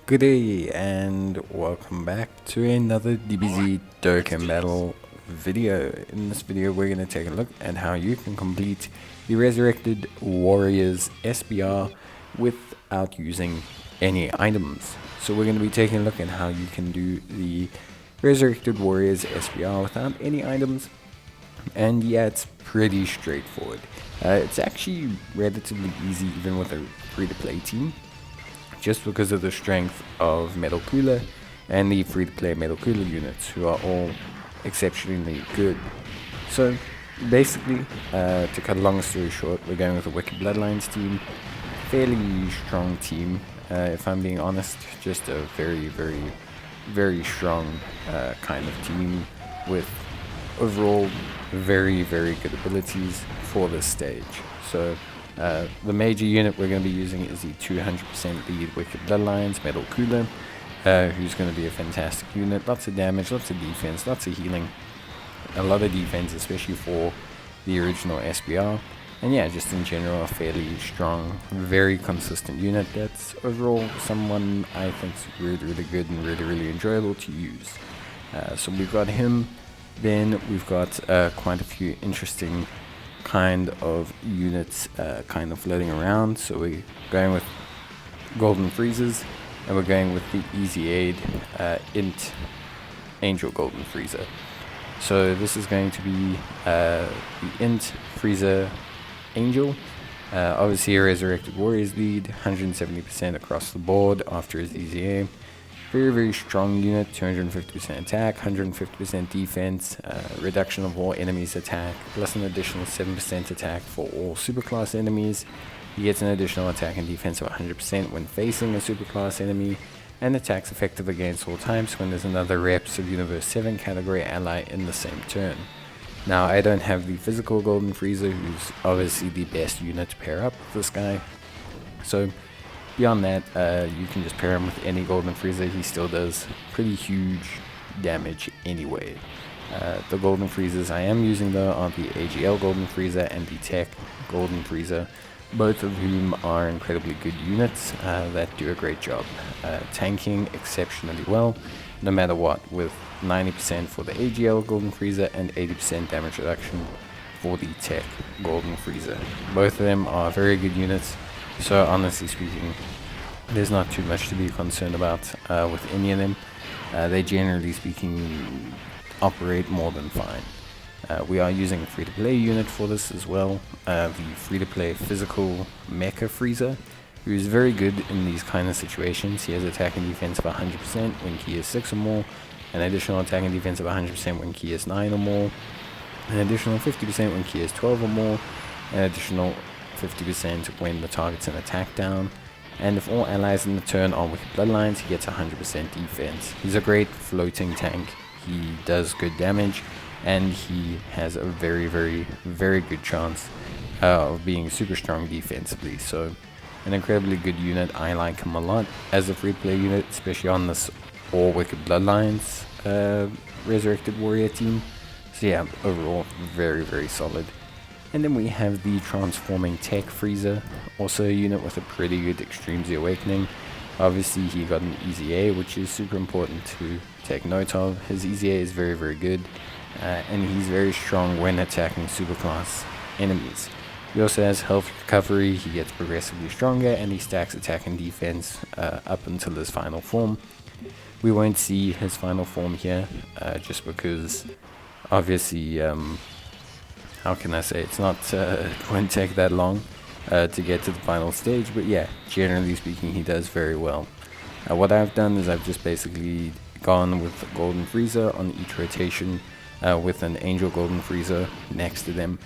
Good day and welcome back to another DBZ Dokkan battle video. In this video we're going to take a look at how you can complete the Resurrected Warriors SBR without using any items. So we're going to be taking a look at how you can do the Resurrected Warriors SBR without any items. And yeah, it's pretty straightforward. It's actually relatively easy even with a free-to-play team, just because of the strength of Metal Cooler and the free-to-play Metal Cooler units, who are all exceptionally good. So basically, to cut a long story short, we're going with a Wicked Bloodlines team. Fairly strong team, if I'm being honest. Just a very strong kind of team with overall very good abilities for this stage. So the major unit we're going to be using is the 200% lead Wicked Bloodlines Metal Cooler, who's going to be a fantastic unit. Lots of damage, lots of defense, lots of healing, a lot of defense, especially for the original SBR. And yeah, just in general, a fairly strong, very consistent unit that's overall someone I think is really good and really enjoyable to use. So we've got him. Then we've got quite a few interesting kind of units kind of floating around. So we're going with Golden Freezers, and we're going with the Easy Aid Int Angel Golden Freezer. So this is going to be the Int Freezer Angel. Obviously a Resurrected Warriors lead, 170% across the board after his Easy Aid. Very strong unit, 250% attack, 150% defense, reduction of all enemies attack, plus an additional 7% attack for all superclass enemies. He gets an additional attack and defense of 100% when facing a superclass enemy, and attacks effective against all types when there's another Reps of Universe 7 category ally in the same turn. Now, I don't have the physical Golden Freezer, who's obviously the best unit to pair up with this guy. So beyond that, you can just pair him with any Golden Freezer. He still does pretty huge damage anyway. The Golden Freezers I am using though are the AGL Golden Freezer and the Tech Golden Freezer, both of whom are incredibly good units that do a great job tanking exceptionally well, no matter what, with 90% for the AGL Golden Freezer and 80% damage reduction for the Tech Golden Freezer. Both of them are very good units. So honestly speaking, there's not too much to be concerned about with any of them. They generally speaking operate more than fine. We are using a free-to-play unit for this as well, the free-to-play physical Mecha Freezer, who is very good in these kind of situations. He has attack and defense of 100% when key is 6 or more, an additional attack and defense of 100% when key is 9 or more, an additional 50% when key is 12 or more, an additional 50% when the target's an attack down, and if all allies in the turn are Wicked Bloodlines, he gets 100% defense. He's a great floating tank. He does good damage, and he has a very good chance of being super strong defensively. So an incredibly good unit. I like him a lot as a free play unit, especially on this all Wicked Bloodlines Resurrected Warrior team. So yeah, overall very solid. And then we have the Transforming Tech Freezer, also a unit with a pretty good Extreme Z Awakening. Obviously he got an Easy A, which is super important to take note of. His Easy A is very good, and he's very strong when attacking superclass enemies. He also has health recovery, he gets progressively stronger, and he stacks attack and defense up until his final form. We won't see his final form here, just because obviously how can I say, it's not won't take that long to get to the final stage, but yeah, generally speaking he does very well. What I've done is I've just basically gone with the Golden Freezer on each rotation with an Angel Golden Freezer next to them,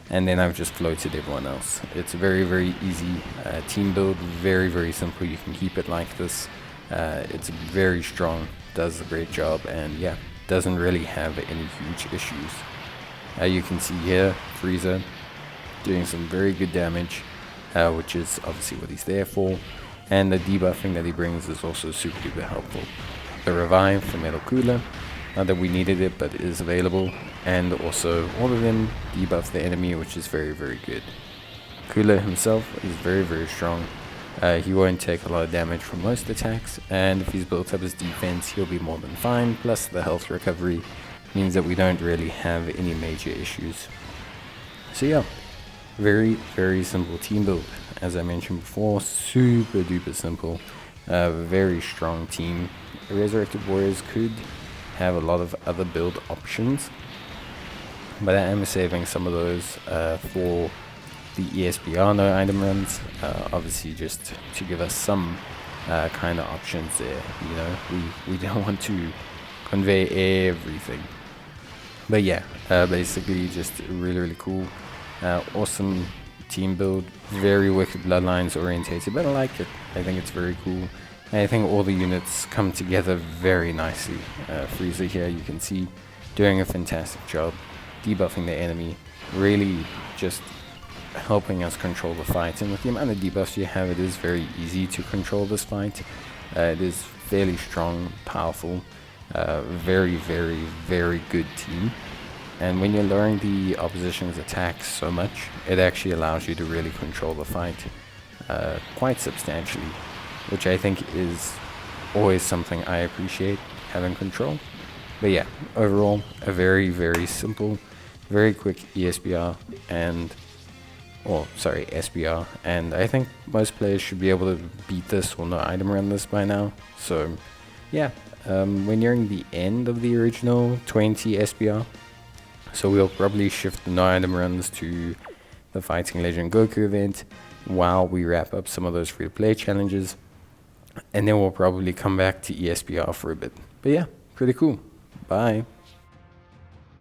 and then I've just floated everyone else. It's a very easy team build, very simple. You can keep it like this. It's very strong, does a great job, and yeah, doesn't really have any huge issues. You can see here, Freezer doing some very good damage, which is obviously what he's there for, and the debuffing that he brings is also super duper helpful. The revive for Metal Cooler, not that we needed it, but it is available, and also all of them debuff the enemy, which is very good. Cooler himself is very strong, He won't take a lot of damage from most attacks, and if he's built up his defense, he'll be more than fine. Plus the health recovery means that we don't really have any major issues. So yeah, very, very simple team build. As I mentioned before, super duper simple. Very strong team. The Resurrected Warriors could have a lot of other build options, but I am saving some of those for the ESPR no item runs, obviously just to give us some kind of options there. You know, we don't want to convey everything. But yeah, basically just really cool, awesome team build, very Wicked Bloodlines orientated, but I like it. I think it's very cool. And I think all the units come together very nicely. Frieza here, you can see, doing a fantastic job, debuffing the enemy, really just helping us control the fight. And with the amount of debuffs you have, it is very easy to control this fight. It is fairly strong, powerful, very good team. And when you're lowering the opposition's attacks so much, it actually allows you to really control the fight quite substantially, which I think is always something I appreciate, having control. But yeah, overall, a very simple, very quick ESBR and, SBR, and I think most players should be able to beat this or no item run this by now. So yeah, we're nearing the end of the original 20 SBR, so we'll probably shift the no item runs to the Fighting Legend Goku event while we wrap up some of those free to play challenges, and then we'll probably come back to ESBR for a bit. But yeah, pretty cool. Bye.